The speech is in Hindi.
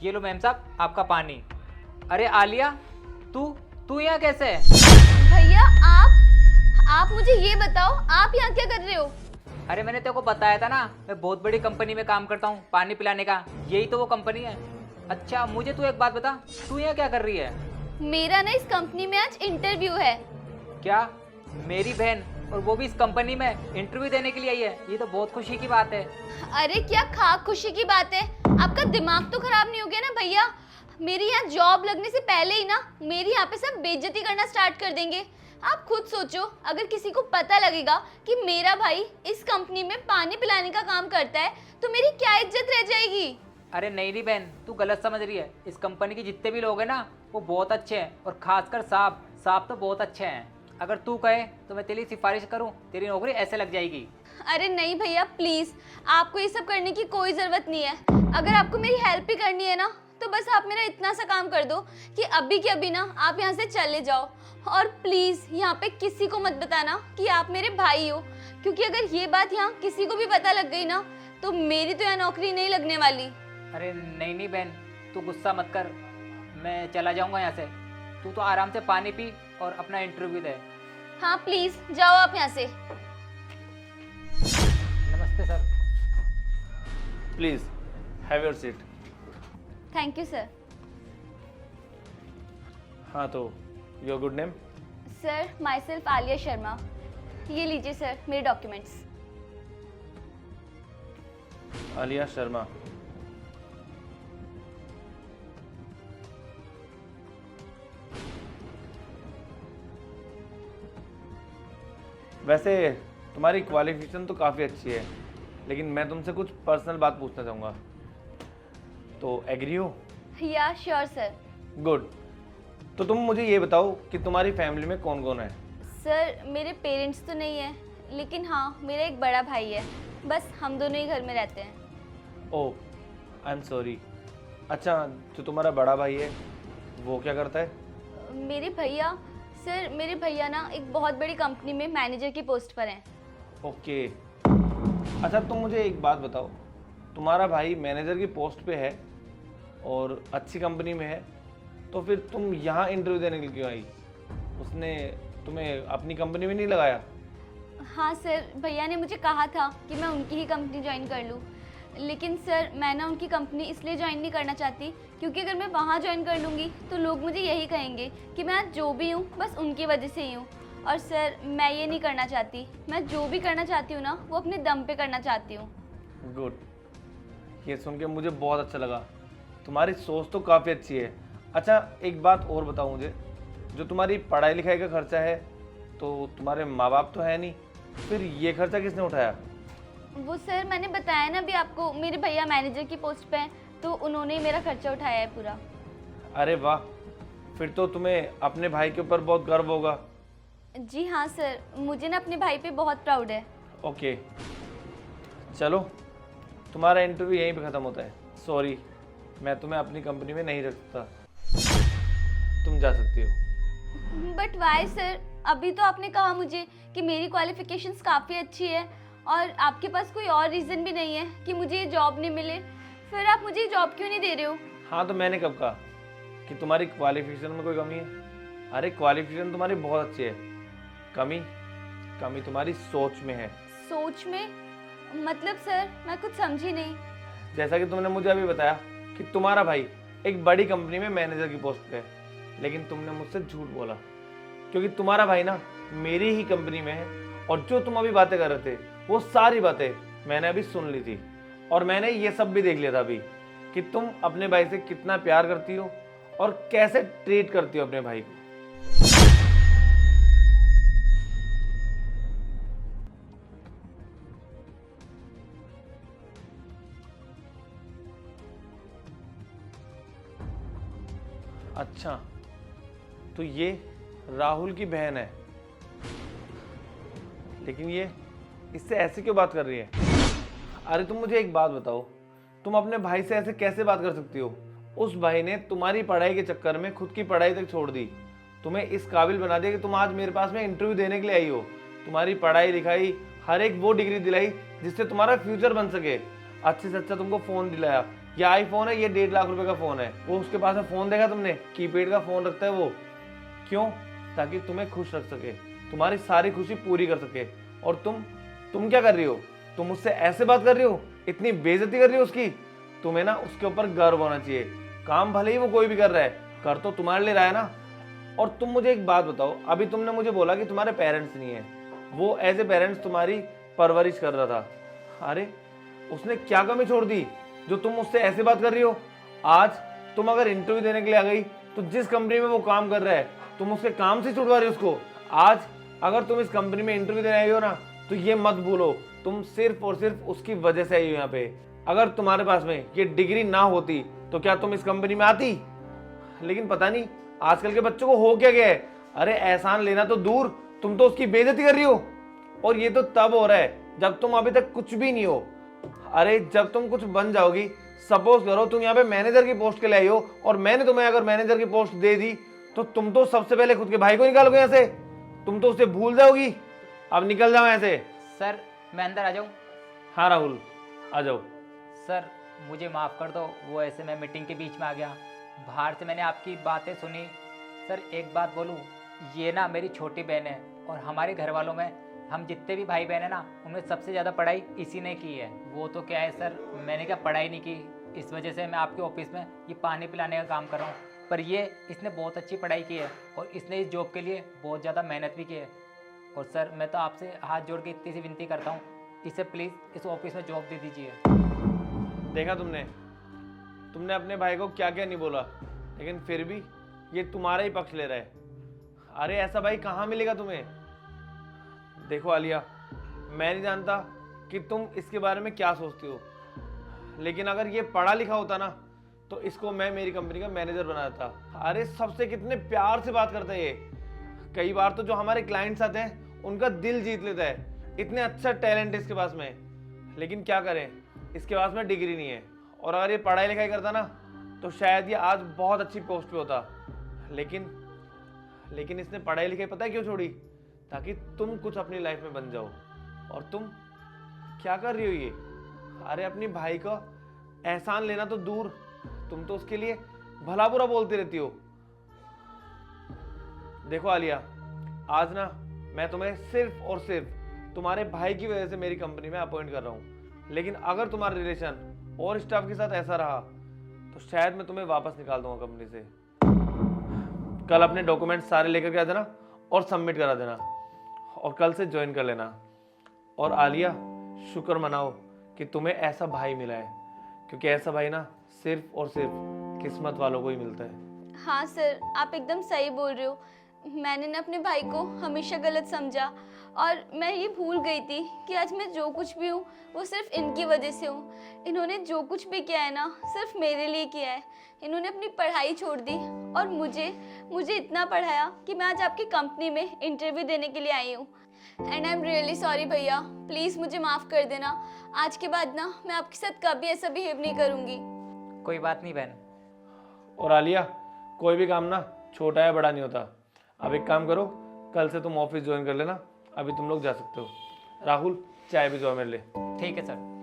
ये लो मैम साहब आपका पानी। अरे आलिया, तू तू यहाँ कैसे है? भैया आप मुझे ये बताओ, आप यहाँ क्या कर रहे हो? अरे मैंने तेरे को बताया था ना, मैं बहुत बड़ी कंपनी में काम करता हूँ पानी पिलाने का। यही तो वो कंपनी है। अच्छा मुझे तू एक बात बता, तू यहाँ क्या कर रही है? मेरा ना इस कंपनी में आज इंटरव्यू है। क्या? मेरी बहन, और वो भी इस कंपनी में इंटरव्यू देने के लिए आई है? ये तो बहुत खुशी की बात है। अरे क्या खाक खुशी की बात है, आपका दिमाग तो खराब नहीं हो गया ना भैया? मेरी यहाँ जॉब लगने से पहले ही ना मेरी यहाँ पे सब बेइज्जती करना स्टार्ट कर देंगे। आप खुद सोचो, अगर किसी को पता लगेगा कि मेरा भाई इस कंपनी में पानी पिलाने का काम करता है तो मेरी क्या इज्जत रह जाएगी? अरे नहीं नहीं बहन, तू गलत समझ रही है। इस कंपनी के जितने भी लोग हैं ना वो बहुत अच्छे हैं, और खासकर साहब साहब तो बहुत अच्छे हैं। अगर तू कहे तो मैं तेरी सिफारिश करूं, तेरी नौकरी ऐसे लग जाएगी। अरे नहीं भैया प्लीज, आपको ये सब करने की कोई जरूरत नहीं है। अगर आपको मेरी हेल्प ही करनी है ना तो बस आप मेरा इतना सा काम कर दो कि अभी के अभी ना आप यहाँ से चले जाओ। और प्लीज यहाँ पे किसी को मत बताना कि आप मेरे भाई हो, क्योंकि अगर ये बात यहाँ किसी को भी पता लग गई ना तो मेरी तो यहाँ नौकरी नहीं लगने वाली। अरे नहीं नहीं बहन, तू गुस्सा मत कर, मैं चला जाऊंगा यहाँ से। तू तो आराम से पानी पी और अपना इंटरव्यू दे। हाँ प्लीज जाओ आप यहाँ से। नमस्ते sir. Please have your seat. Thank you sir. हाँ तो your good name? Sir my self Alia Sharma. ये लीजिए सर मेरे डॉक्यूमेंट्स। आलिया शर्मा। वैसे तुम्हारी क्वालिफिकेशन तो काफ़ी अच्छी है, लेकिन मैं तुमसे कुछ पर्सनल बात पूछना चाहूँगा, तो एग्री हो? या श्योर सर। गुड। तो तुम मुझे ये बताओ कि तुम्हारी फैमिली में कौन कौन है? सर मेरे पेरेंट्स तो नहीं है, लेकिन हाँ मेरा एक बड़ा भाई है। बस हम दोनों ही घर में रहते हैं। ओह आई एम सॉरी। अच्छा, जो तुम्हारा बड़ा भाई है वो क्या करता है? मेरे भैया, सर मेरे भैया ना एक बहुत बड़ी कंपनी में मैनेजर की पोस्ट पर हैं। ओके। अच्छा तुम मुझे एक बात बताओ, तुम्हारा भाई मैनेजर की पोस्ट पे है और अच्छी कंपनी में है, तो फिर तुम यहाँ इंटरव्यू देने के लिए क्यों आई? उसने तुम्हें अपनी कंपनी में नहीं लगाया? हाँ सर, भैया ने मुझे कहा था कि मैं उनकी ही कंपनी ज्वाइन कर लूँ, लेकिन सर मैं ना उनकी कंपनी इसलिए ज्वाइन नहीं करना चाहती क्योंकि अगर मैं वहाँ ज्वाइन कर लूँगी तो लोग मुझे यही कहेंगे कि मैं आज जो भी हूँ बस उनकी वजह से ही हूँ। और सर मैं ये नहीं करना चाहती, मैं जो भी करना चाहती हूँ ना वो अपने दम पे करना चाहती हूँ। गुड, ये सुन के मुझे बहुत अच्छा लगा। तुम्हारी सोच तो काफ़ी अच्छी है। अच्छा एक बात और बताओ मुझे, जो तुम्हारी पढ़ाई लिखाई का खर्चा है तो तुम्हारे माँ बाप तो है नहीं, फिर ये खर्चा किसने उठाया? वो सर मैंने बताया ना अभी आपको, मेरे भैया मैनेजर की पोस्ट पे हैं तो उन्होंने ही मेरा खर्चा उठाया है पूरा। अरे वाह, फिर तो तुम्हें अपने भाई के ऊपर बहुत गर्व होगा। जी हाँ सर, मुझे ना अपने भाई पे बहुत प्राउड है। ओके चलो, तुम्हारा इंटरव्यू यहीं पे ख़त्म होता है। सॉरी, मैं तुम्हें अपनी कंपनी में नहीं रख सकता, तुम जा सकती हो। बट वाई सर, अभी तो आपने कहा मुझे कि मेरी क्वालिफिकेशंस काफ़ी अच्छी है और आपके पास कोई और रीज़न भी नहीं है कि मुझे ये जॉब नहीं मिले, फिर आप मुझे जॉब क्यों नहीं दे रहे हो? हाँ तो मैंने कब कहा कि तुम्हारी क्वालिफिकेशन में कोई कमी है? अरे क्वालिफिकेशन तुम्हारी बहुत अच्छी है, कमी तुम्हारी सोच में है। सोच में? मतलब सर मैं कुछ समझी नहीं। जैसा कि तुमने मुझे अभी बताया कि तुम्हारा भाई एक बड़ी कंपनी में मैनेजर की पोस्ट पे है, लेकिन तुमने मुझसे झूठ बोला क्योंकि तुम्हारा भाई ना मेरी ही कंपनी में है, और जो तुम अभी बातें कर रहे थे वो सारी बातें मैंने अभी सुन ली थी, और मैंने ये सब भी देख लिया था अभी कि तुम अपने भाई से कितना प्यार करती हो और कैसे ट्रीट करती हो अपने भाई को। अच्छा तो ये राहुल की बहन है, लेकिन ये इससे ऐसे क्यों बात कर रही है? अरे तुम मुझे एक बात बताओ, तुम अपने भाई से ऐसे कैसे बात कर सकती हो? उस भाई ने तुम्हारी पढ़ाई के चक्कर में खुद की पढ़ाई तक छोड़ दी, तुम्हें इस काबिल बना दिया कि तुम आज मेरे पास में इंटरव्यू देने के लिए आई हो। तुम्हारी पढ़ाई लिखाई हर एक वो डिग्री दिलाई जिससे तुम्हारा फ्यूचर बन सके। अच्छे से अच्छा तुमको फ़ोन दिलाया, ये आईफोन है, ये 1.5 लाख रुपए का फोन है। वो उसके पास में फोन देखा तुमने, कीपैड का फोन रखता है वो। क्यों? ताकि तुम्हें खुश रख सके, तुम्हारी सारी खुशी पूरी कर सके। और तुम क्या कर रही हो? तुम मुझसे ऐसे बात कर रही हो, इतनी बेइज्जती कर रही हो उसकी। तुम्हें ना उसके ऊपर गर्व होना चाहिए। काम भले ही वो कोई भी कर रहा है, कर तो तुम्हारे लिए रहा है ना। और तुम मुझे एक बात बताओ, अभी तुमने मुझे बोला कि तुम्हारे पेरेंट्स नहीं है, वो एज ए पेरेंट्स तुम्हारी परवरिश कर रहा था। अरे उसने क्या कमी छोड़ दी जो तुम मुझसे ऐसे बात कर रही हो? आज तुम अगर इंटरव्यू देने के लिए आ गई तो जिस कंपनी में वो काम कर रहा है तुम उसके काम से छुड़वा रही हो उसको। आज अगर तुम इस कंपनी में इंटरव्यू देने आई हो ना, तो ये मत भूलो तुम सिर्फ और सिर्फ उसकी वजह से आई हो यहाँ पे। अगर तुम्हारे पास में ये डिग्री ना होती तो क्या तुम इस कंपनी में आती? लेकिन पता नहीं आजकल के बच्चों को हो क्या गया है। अरे एहसान लेना तो दूर, तुम तो उसकी बेइज्जती कर रही हो। और ये तो तब हो रहा है जब तुम अभी तक कुछ भी नहीं हो। अरे जब तुम कुछ बन जाओगी, सपोज करो तुम यहाँ पे मैनेजर की पोस्ट के लिए आई हो और मैंने तुम्हें अगर मैनेजर की पोस्ट दे दी, तो तुम तो सबसे पहले खुद के भाई को निकालोगे यहाँ से। तुम तो उसे भूल जाओगी। अब निकल जाओ ऐसे। सर मैं अंदर आ जाऊँ? हाँ राहुल, आ जाओ। सर मुझे माफ़ कर दो, वो ऐसे मैं मीटिंग के बीच में आ गया, बाहर से मैंने आपकी बातें सुनी। सर एक बात बोलूँ, ये ना मेरी छोटी बहन है और हमारे घर वालों में हम जितने भी भाई बहन हैं ना, उनमें सबसे ज़्यादा पढ़ाई इसी ने की है। वो तो क्या है सर, मैंने क्या पढ़ाई नहीं की, इस वजह से मैं आपके ऑफिस में ये पानी पिलाने का काम कर रहा हूँ। पर ये इसने बहुत अच्छी पढ़ाई की है और इसने इस जॉब के लिए बहुत ज़्यादा मेहनत भी की है। और सर मैं तो आपसे हाथ जोड़ के इतनी सी विनती करता हूँ, इसे प्लीज़ इस ऑफिस में जॉब दे दीजिए। देखा तुमने अपने भाई को क्या क्या नहीं बोला, लेकिन फिर भी ये तुम्हारा ही पक्ष ले रहा है। अरे ऐसा भाई कहाँ मिलेगा तुम्हें? देखो आलिया, मैं नहीं जानता कि तुम इसके बारे में क्या सोचती हो, लेकिन अगर ये पढ़ा लिखा होता ना तो इसको मैं मेरी कंपनी का मैनेजर बना देता। अरे सबसे कितने प्यार से बात करता है ये। कई बार तो जो हमारे क्लाइंट्स आते हैं उनका दिल जीत लेता है। इतने अच्छा टैलेंट है इसके पास में, लेकिन क्या करें, इसके पास में डिग्री नहीं है। और अगर ये पढ़ाई लिखाई करता ना तो शायद ये आज बहुत अच्छी पोस्ट पे होता। लेकिन इसने पढ़ाई लिखाई पता है क्यों छोड़ी? ताकि तुम कुछ अपनी लाइफ में बन जाओ। और तुम क्या कर रही हो ये? अरे अपनी भाई का एहसान लेना तो दूर, तुम तो उसके लिए भला बुरा बोलती रहती हो। देखो आलिया, आज ना मैं तुम्हें सिर्फ और सिर्फ तुम्हारे भाई की वजह से मेरी कंपनी में अपॉइंट कर रहा हूँ। लेकिन अगर तुम्हारा रिलेशन और स्टाफ के साथ ऐसा रहा तो शायद मैं तुम्हें वापस निकाल दूंगा कंपनी से। कल अपने डॉक्यूमेंट सारे लेकर के आ जाना और सबमिट करा देना, और कल से ज्वाइन कर लेना। और आलिया, शुक्र मनाओ कि तुम्हें ऐसा भाई मिला है, क्योंकि ऐसा भाई ना सिर्फ और सिर्फ किस्मत वालों को ही मिलता है। हाँ सर, आप एकदम सही बोल रहे हो। मैंने ना अपने भाई को हमेशा गलत समझा और मैं ये भूल गई थी कि आज मैं जो कुछ भी हूँ वो सिर्फ इनकी वजह से हूँ। इन्होंने जो कुछ भी किया है ना सिर्फ मेरे लिए किया है। इन्होंने अपनी पढ़ाई छोड़ दी और मुझे इतना पढ़ाया कि मैं आज आपकी कंपनी में इंटरव्यू देने के लिए आई हूँ। And I am really sorry भैया, प्लीज़ मुझे माफ़ कर देना। आज के बाद ना मैं आपके साथ कभी ऐसा बिहेव नहीं करूँगी। कोई बात नहीं बहन। और आलिया, कोई भी काम ना छोटा या बड़ा नहीं होता। अब एक काम करो, कल से तुम ऑफिस ज्वाइन कर लेना। अभी तुम लोग जा सकते हो। राहुल, चाय भी जो मेरे लिए। ठीक है सर।